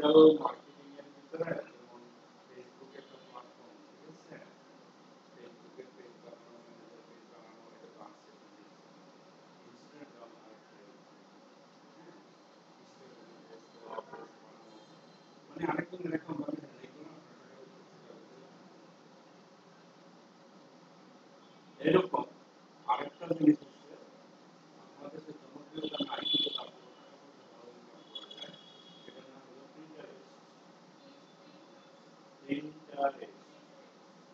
Marketing এর ভিতরে যেমন ফেসবুক একটা প্ল্যাটফর্ম, ঠিক আছে? ফেসবুকের পেজ বানানো, ম্যানেজার পেজ বানানো, এটা তো আছে। ইনস্টাগ্রাম আছে, হ্যাঁ? ইনস্টাগ্রামে পেজ বানানো, মানে আরেকজন এরকম ভাবে রেগুলার এরকম আরেকটা জিনিস হচ্ছে আমাদের যে জনপ্রিয়তা নাই কিন্তু তারপর টাকা পয়সা ভালো ইনকাম করা যায়, সেটার নাম হলো প্রিন্টারেস্ট। প্রিন্টারেস্ট,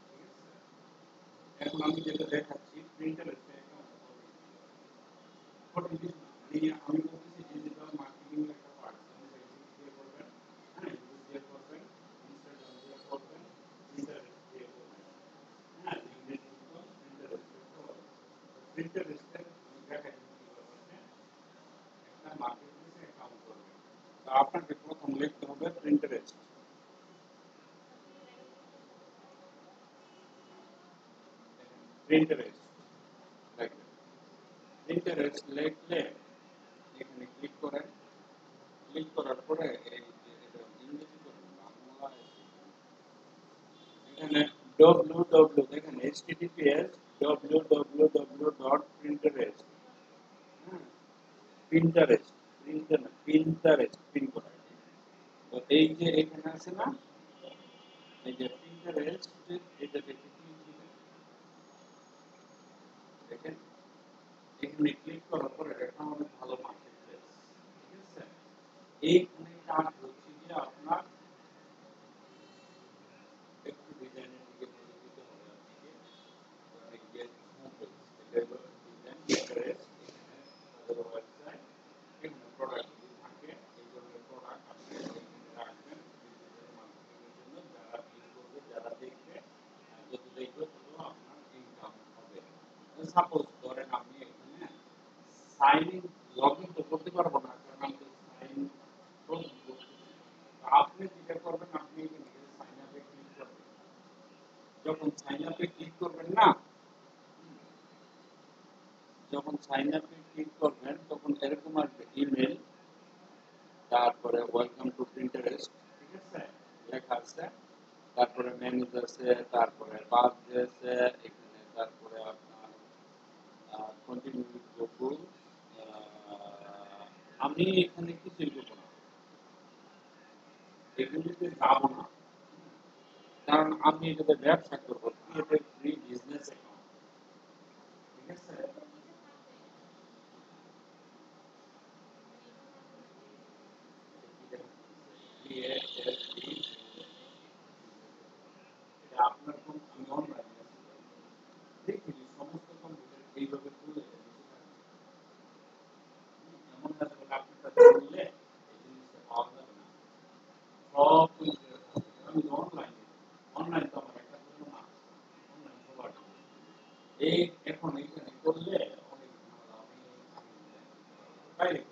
ঠিক আছে? এখন আমি যেটা দেখাচ্ছি প্রিন্টারেস্টে অ্যাকাউন্ট করবেন কিভাবে। কঠিন কিছু না, আমি বলতেছি ডিজিটাল মার্কেটিং এর একটা পার্ট। আপনি ফেসবুক দিয়ে করবেন, হ্যাঁ, ইউটিউব দিয়ে করবেন, ইনস্টাগ্রাম দিয়ে করবেন, প্রিন্টারেস্ট দিয়ে করবেন, হ্যাঁ, লিঙ্কডইন মতো প্রিন্টারেস্টে করবেন। প্রিন্টারেস্টে আমি দেখাই কিভাবে একটা মার্কেট প্লেসে অ্যাকাউন্ট করবেন। তো আপনাকে প্রথম লিখতে হবে প্রিন্টারেস্ট। প্রিন্টারেস্ট লিখবেন। প্রিন্টারেস্ট লিখলে এখানে ক্লিক করেন। ক্লিক করার পরে এই যে এটা ইংরেজি করবেন, বাংলা এখানে www দেখেন https www.pinterest, হ্যাঁ, Pinterest, Pinterest পিন করা। তো এই যে এখানে আছে না, এই যে Pinterest, এটা দেখে ক্লিক দিবেন। দেখেন এখানে ক্লিক করার পরে এটা অনেক ভালো মার্কেট প্লেস, ঠিক আছে? এইখানে কাজ হচ্ছে যে আপনার একটু ডিজাইনের দিকে নজর দিতে হবে আপনাকে। এই যে হোম পেজ, এটা হলো ডিজাইন Pinterest, এখানে তাদের ওয়েবসাইট, এখানে প্রোডাক্ট যদি থাকে এই ধরনের প্রোডাক্ট আপনি এখানে রাখবেন ডিজিটাল মার্কেটিং এর জন্য। যারা ক্লিক করবে, যারা দেখবে, যত দেখবে তত আপনার ইনকাম হবে। সাপোজ ধরেন আমি এখানে সাইন ইন, লগ ইন তো করতে পারবো না, কারণ আমি সাইন করতেছি। আপনি যেটা করবেন, আপনি এখানে সাইন আপে ক্লিক করবেন। যখন সাইন আপে ক্লিক করবেন না, যখন সাইন আপে ক্লিক করবেন তখন এরকম আসবে ইমেল, তারপরে ওয়েলকাম টু প্রিন্টারেস্ট, ঠিক আছে, লেখা আছে, তারপরে মেনুজ আছে, তারপরে বার্থডে আছে এখানে, তারপরে আপনার কন্টিনিউ উইথ গুগল। আমি এখানে কিছুই করবো না, এগুলিতে যাব না, কারণ আমি এটাতে ব্যবসা করবো, এটা ফ্রি বিজনেস অ্যাকাউন্ট, ঠিক আছে? এটা আপনার কোন আমি অনলাইনে আছি, দেখি সমস্ত কম্পিউটার এইভাবে খুলে এমন না যে আপনার কাছে বললে এই জিনিসটা পাওয়া যাবে না। সব কিছু আমি অনলাইনে, অনলাইন তো আমার একটা জন্য না, অনলাইন সবার জন্য। এই এখন এইখানে করলে অনেক ঝামেলা, অনেক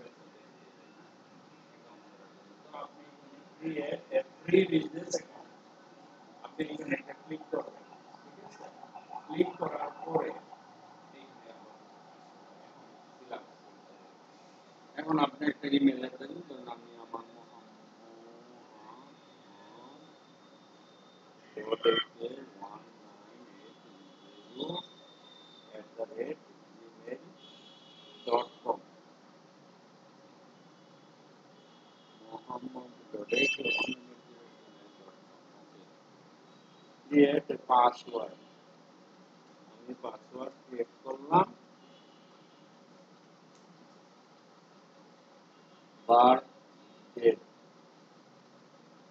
আপনি create a free business account, আপনি এখানে একটা ক্লিক করবেন, ঠিক আছে? ক্লিক করার পরে এখন আপনি একটা ইমেল লিখবেন, ধরুন আমি আমার mohammed@gmail.com, ক্রিয়েট পাসওয়ার্ড, আমি পাসওয়ার্ড ক্রিয়েট করলাম। বার্থ ডেট,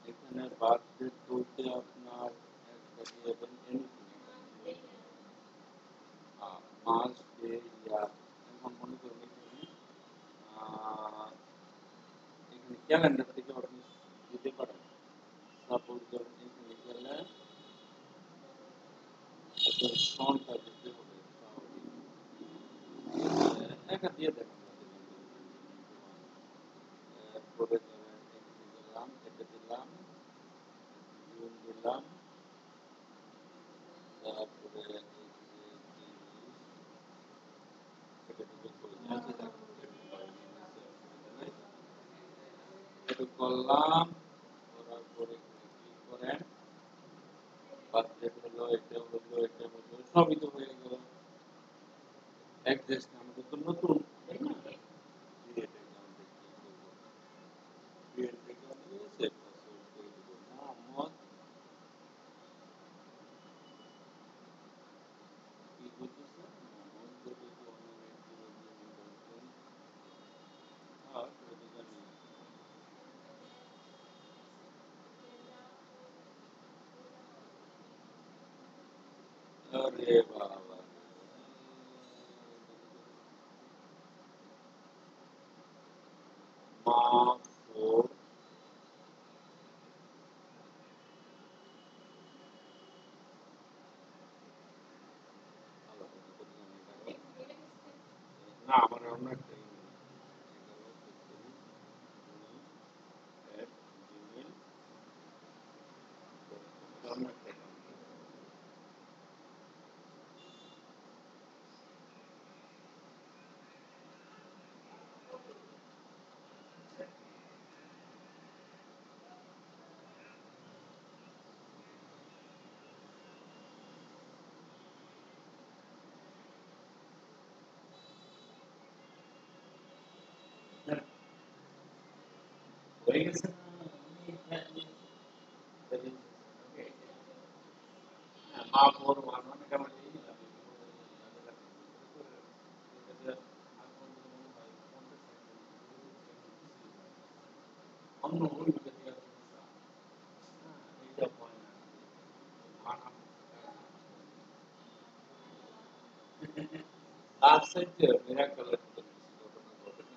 এখানে বার্থ ডেট বলতে আপনার একটা দিয়ে দেবেন এনিথিং, মাস ডে ইয়ার। এখন মনে করুন এখানে এখানে ক্যালেন্ডার থেকে আপনি দিতে পারেন। সাপোজ ধরুন এখানে গেলে সনটা দিতে হবে, এটা দিয়ে দেবেন। এরপরে ধরেন এখানে গেলাম, এটা দিলাম, জুন দিলাম, তারপরে এটা করলাম, এটা হলো সবই তো হয়ে গেল। অ্যাড্রেস নামটা তো নতুন, তাই না? ক্রিয়েট অ্যাকাউন্টে কি করবো? ক্রিয়েট অ্যাকাউন্টে সেভ পাসওয়ার্ড করে দেবো মোহাম্মদ। কি বলতেছে? মোহাম্মদ বলে তো অনলাইনে আর সেটা তো জানি। আরে বাবা, মাহফুজ না, আমার অন্য একটা ইমেল 11@gmail.com অন্য একটা অ্যাকাউন্ট। হয়ে গেছে না? মাহফুজ মানে কেমন ইমেল আমি অন্য ওইটা দিয়ে এইটা হয় না। লাস্ট সাইডে মিরাকল ঘটনা ঘটে না।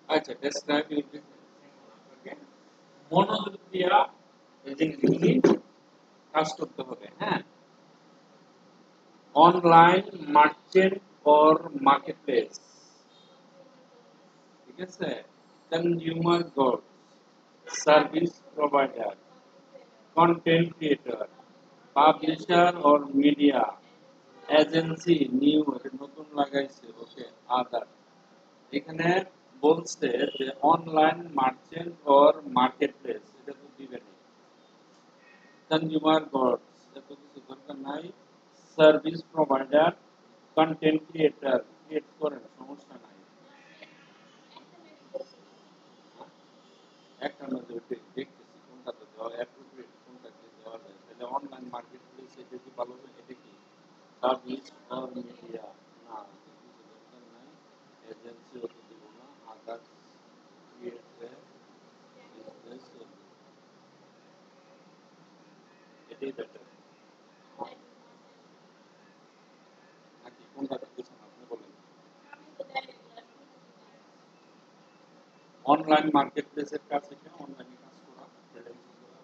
আচ্ছা, ডেসক্রাইব ইউর বিজনেস। মনোযোগ দিয়া এই জিনিসগুলি কাজ করতে হবে, হ্যাঁ? অনলাইন মার্চেন্ট অর মার্কেটপ্লেস, ঠিক আছে? Consumer goods, service provider, content creator, publisher or media, agency, new, এটা নতুন লাগাইছে, ওকে, আদার। এখানে বলছে যে অনলাইন মার্চেন্ট অর মার্কেটপ্লেস, এটা তো দিবে না। কনজিউমার গুডস, এত কিছু দরকার নাই। Service provider, content creator, create করেন, সমস্যা নাই। একটা নজর দেখতেছি কোনটাতে দেওয়া অ্যাপ্রোপ্রিয়েট, কোনটাতে দেওয়া যায়। তাহলে অনলাইন মার্কেট প্লেস এটা কি ভালো হবে? এটা কি সার্ভিস অর মিডিয়া? না, কিছু দরকার নাই। এজেন্সি অত দিব না। আদার্স ক্রিয়েট বিজনেস, এটাই বেটার। নাকি কোনটা দিতেছেন আপনি বলেন? অনলাইন মার্কেট প্লেসের কাজ, এটা অনলাইনে কাজ করা, ফ্রিল্যান্সিং করা।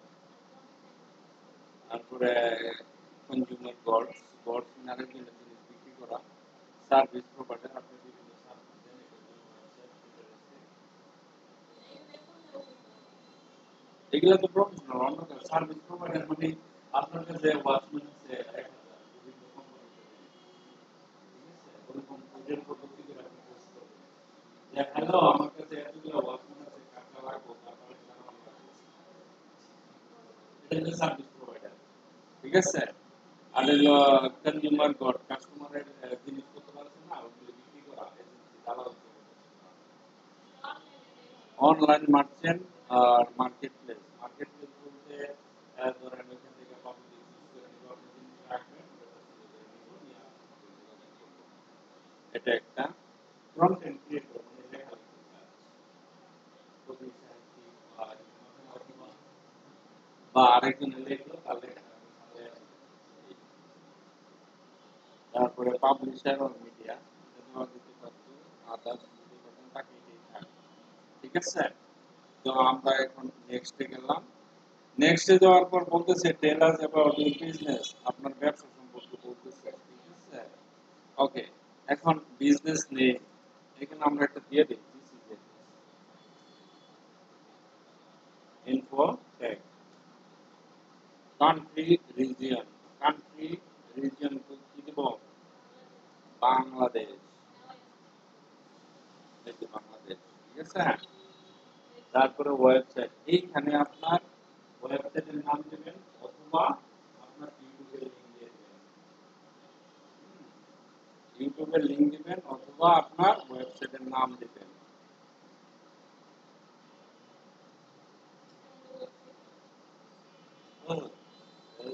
তারপরে কনজিউমার গডস, গডস মানে আরেকজনের জিনিস বিক্রি করা। সার্ভিস প্রোভাইডার, আপনি বিভিন্ন সার্ভিস দেন, এটার জন্য ওয়েবসাইট, এগুলো তো প্রফেশনাল। অন্য সার্ভিস প্রোভাইডার মানে আপনার কাছে ওয়াচম্যান আছে 1000, বিভিন্ন কোম্পানিতে দেন, ঠিক আছে? ওরকম ওদের পদ্ধতি করে আপনি পোস্ট করবেন যে হ্যালো, আমার কাছে এতগুলো ওয়াচম্যান আছে, কাকা লাগবো, তারপরে জানানো লাগবে। এটা হচ্ছে সার্ভিস প্রোভাইডার, ঠিক আছে? আর হলো কনজিউমার গড, কাস্টমারের জিনিসপত্র আছে না, ওগুলো বিক্রি করা, এজেন্সি, দালাল। অনলাইন মার্চেন্ট আর মার্কেট প্লেস। মার্কেট প্লেস বলতে ধরেন ওইখান থেকে পাবলিক চুজ করে নিব, আপনি জিনিস রাখবেন, ওটা পছন্দ করে নিব, নিয়ে আপনার সাথে যোগাযোগ করবো। এটা একটা কন্টেন্ট ক্রিয়েটর, মানে লেখালেখির কাজ, কবি, সাহিত্যিক বা আরেকজনের লেখলো, তার লেখাটা আমি সাজায় দিই। তারপরে পাবলিশার আর মিডিয়া, এটা দেওয়া যেতে পারতো, আদার্স দিতে পারতেন, তাকে এটাই থাকে, ঠিক আছে? তো আমরা এখন নেক্সটে গেলাম। নেক্সটে যাওয়ার পর বলতেছে টেল আস অ্যাবাউট ইউর বিজনেস, আপনার ব্যবসা সম্পর্কে বলতেছে, ঠিক আছে? ওকে, এখন বিজনেস নেম, এখানে আমরা একটা দিয়ে দিই, this is info tag. Country, region, country region কি দিব? বাংলাদেশ, এই যে বাংলাদেশ, ঠিক আছে? তারপরে ওয়েবসাইট, এইখানে আপনার ওয়েবসাইটের নাম দেবেন, অথবা আপনার ইউটিউবের লিংক দিয়ে দেবেন, ইউটিউবের লিংক দিবেন অথবা আপনার ওয়েবসাইটের নাম দিবেন।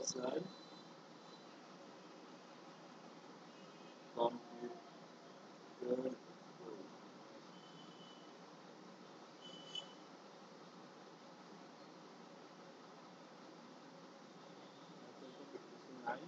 স্যার কম্পিউটার নাই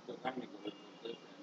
তো কাহিনী করে বলতেছেন।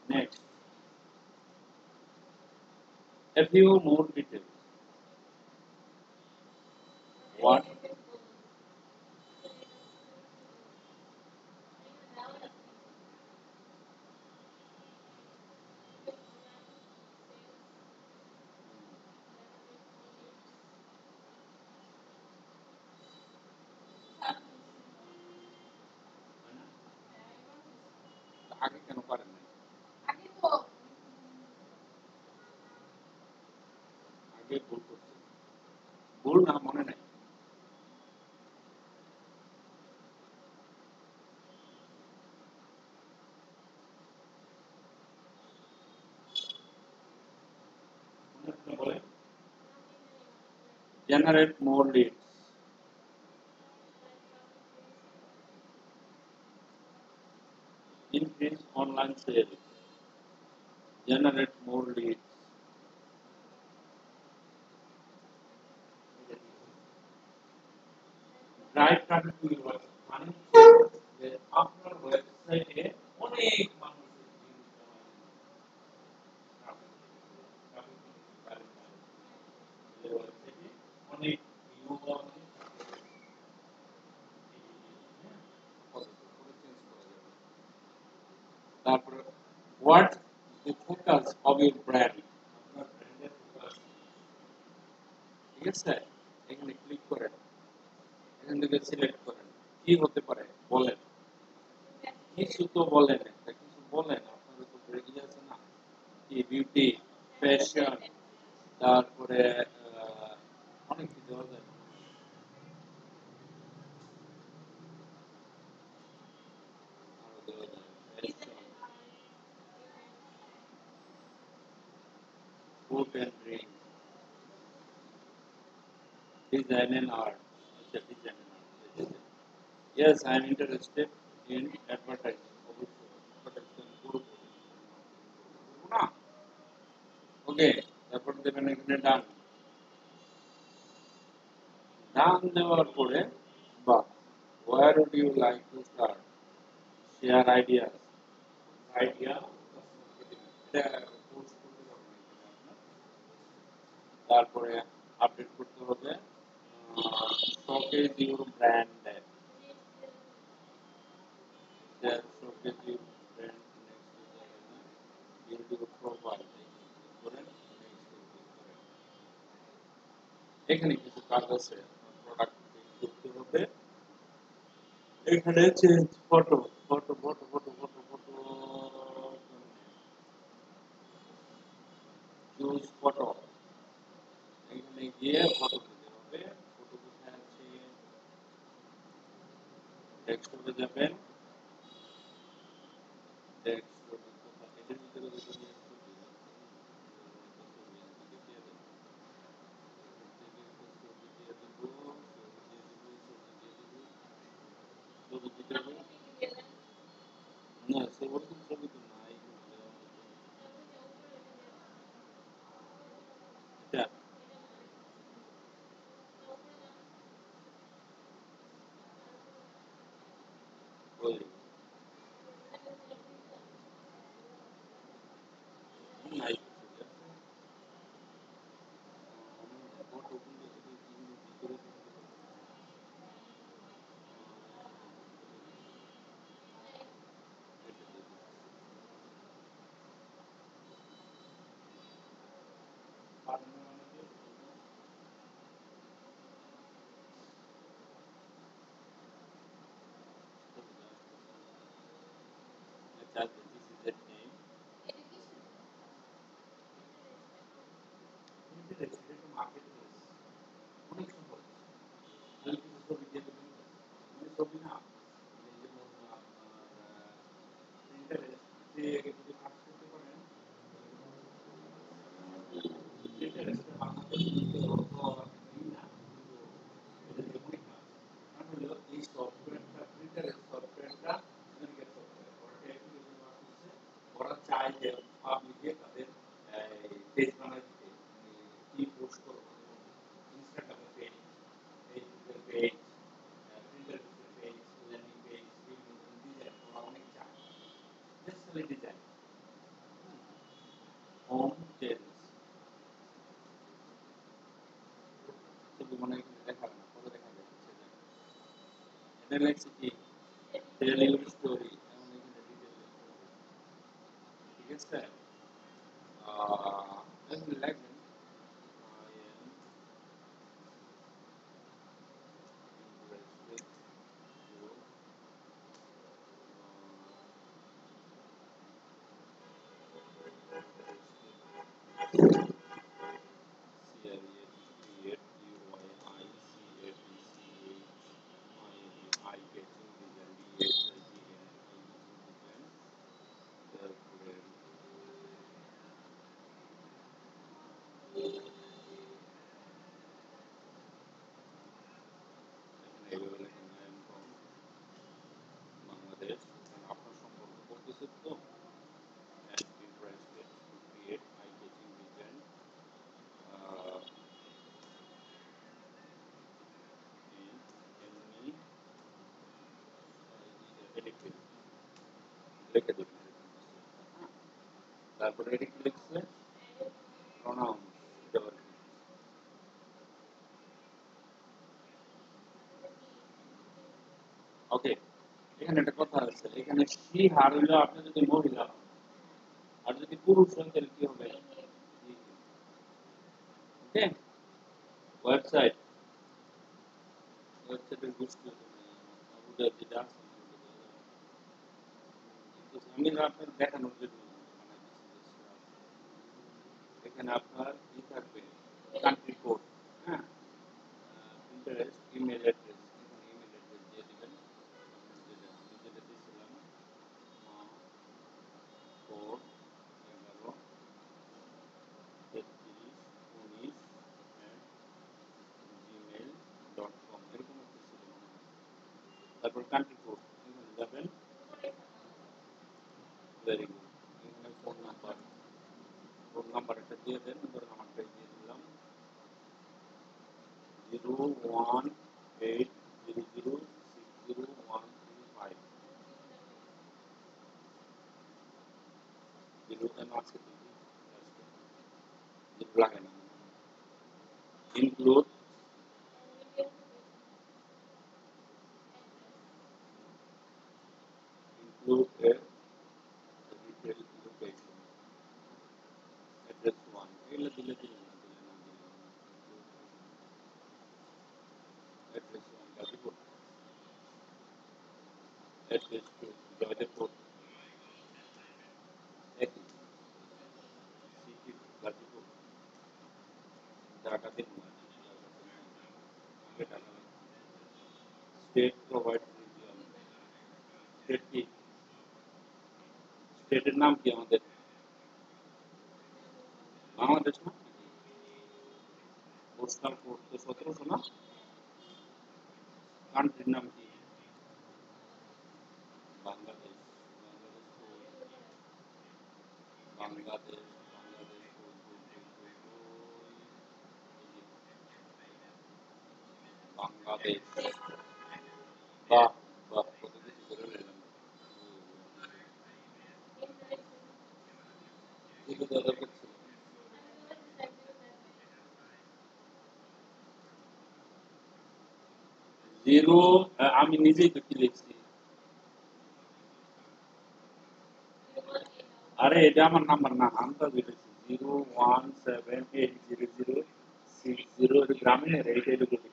Next, a few more details. What? আগে কেন পারেন নাই? আগে ভুল করছে, ভুল না মনে নাই। বলেন, generate more leads, increase online sales, generate more leads. Drive traffic to your website, মানে যে আপনার ওয়েবসাইটে অনেক মানুষের ভিড় জমা যে ওয়েবসাইটে অনেক ভিউ অনেক তারপরে what the focus of your brand, আপনার ব্র্যান্ডের ফোকাস, ঠিক আছে, এখানে ক্লিক করেন, এখান থেকে সিলেক্ট করেন কি হতে পারে বলেন, কিছু তো বলেন, একটা কিছু বলেন, আপনাদের তো রেডি আছে না, কি বিউটি, ফ্যাশন, তারপরে অনেক কিছু আছে। Food and drink, design and art. अच्छा, design and art. Yes, I am interested in advertising. অবশ্যই advertising করব না। ওকে, তারপর দেবেন এখানে ডান, ডান দেওয়ার পরে বা where would you like to start, share ideas, idea এটা পোস্ট করতে হবে, তারপরে আপডেট করতে হবে এখানে কিছু কাজ আছে প্রোডাক্ট করতে হবে এখানে change photo photo photo photo photo photo choose photo এখানে গিয়ে ফটো দিতে হবে ফটো কোথায় আছে ডেস্কটপে যাবেন ডেস্কটপে কোথায় এটার ভিতরে ছবি না সেরকম ছবি তো নাই এটা ওই নাই ফটো ভিতরে that this is the name marketplace অনেক সম্ভব আমি কিছু ছবি দিয়ে দেবেন মানে ছবি না যেমন আপনার ইন্টারেস্টে যদি কাজ করতে পারেন ইন্টারেস্টে বাংলাদেশ অর্থ না কিন্তু এটা অনেক কাজ কারণ হলো এই সফটওয়্যারটা প্রিন্টারেস্ট সফটওয়্যারটা আমেরিকার সফটওয়্যার ওরা অ্যাপ্লিকেশন করছে ওরা চায় যে পাবলিকে তাদের পেজ বানায় দিতে কি পোস্ট করবো ইনস্টাগ্রামের পেজ ফেসবুকের পেজ প্রিন্টারেস্টের পেজ ল্যান্ডিং পেজ বিভিন্ন ডিজাইন ওরা অনেক চায় স্পেশালি ডিজাইন হোম চেঞ্জ ছবি মনে হয় দেখাবে না ফটো দেখা যাচ্ছে এটা লেখছে কি টেল ইউর স্টোরি এমন এখানে ডিটেল ঠিক আছে এখানে লেখবেন I am interested to Bangladesh আপনার সম্পর্কে বলতেছে তো and interested to create eye-catching design in any edit লিখে দেবেন তারপরে এটা কি লিখছে প্রোনাউন ওকে এখানে একটা কথা আছে এখানে সি হার হইলো আপনি যদি মহিলা আর যদি পুরুষ হন তাহলে কি হবে ওকে ওয়েবসাইট ওয়েবসাইটের গোষ্ঠী ওদের যেটা আছে আমি আপনার দেখানোর জন্য এখানে আপনার কি থাকবে কান্ট্রি কোড হ্যাঁ ইন্টারেস্ট ইমেল অ্যাড্রেস এখানে ইমেল অ্যাড্রেস দিয়ে দিবেন যেটা আমি যেটা দিয়েছিলাম 4 11 33 19 এরকম একটা ছিল মনে হয় তারপর কান্ট্রি কোড এখানে যাবেন ভেরি গুড এখানে ফোন নাম্বার একটা দিয়ে দেন ধরুন আমারটাই দিয়ে দিলাম 01800600135 জিরো কেন আছে জিরো লাগে না include a retail location address 1 এগুলো দিলে দিলে না দিলে না দিলে টাকা দেব না, আমাকে টাকা লাগবে। স্টেট প্রোভাইড স্টেট কি, স্টেটের নাম কি আমাদের বাংলাদেশ না? পোস্টাল কোড তো 1700 না? কান্ট্রির নাম কি? বাংলাদেশ। বাংলাদেশ বাংলাদেশ বাংলাদেশ। বাহ বাহ, কত কিছু করে নিলাম। এগুলো দাদা করছিল জিরো। আমি নিজেই তো কি লিখছি। আরে এটা আমার নাম্বার না, নামটা লিখেছি 0178006 গ্রামের এইটাই লিখেছি।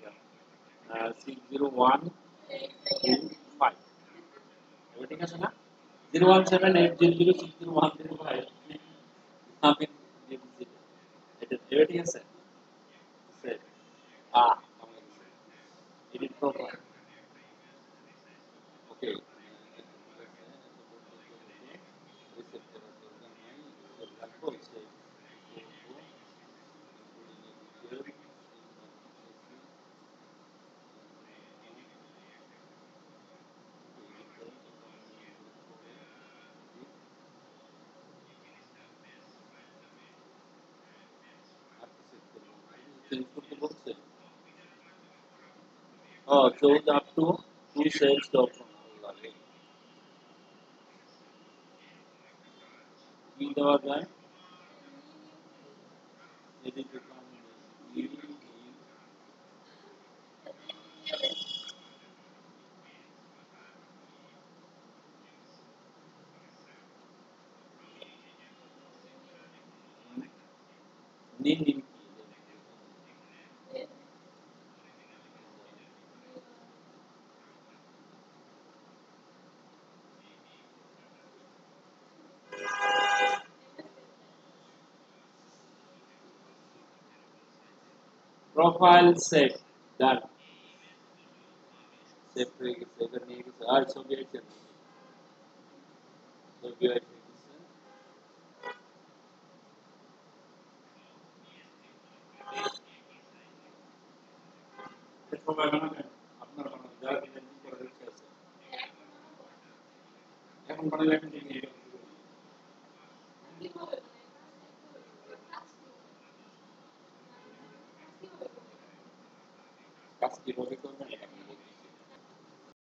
60125, ঠিক আছে না? 01780060105। আমি এটা ঠিক আছে। এডিট প্রোফাইল ওকে। চেঞ্জ করতে বলছে। চৌদ up to two sales option লাগে, কি দেওয়া যায়? এডিট নিন নিন প্রোফাইল সেট ডান। সেভ হয়ে গেছে, এটা নিয়ে গেছে আর ছবি আছে, ছবি আছে সবাই বানাবেন। আপনার বানান যা ডিজাইন করার ইচ্ছা আছে এখন বানালে এখন দেখি কাজ কিভাবে করবেন।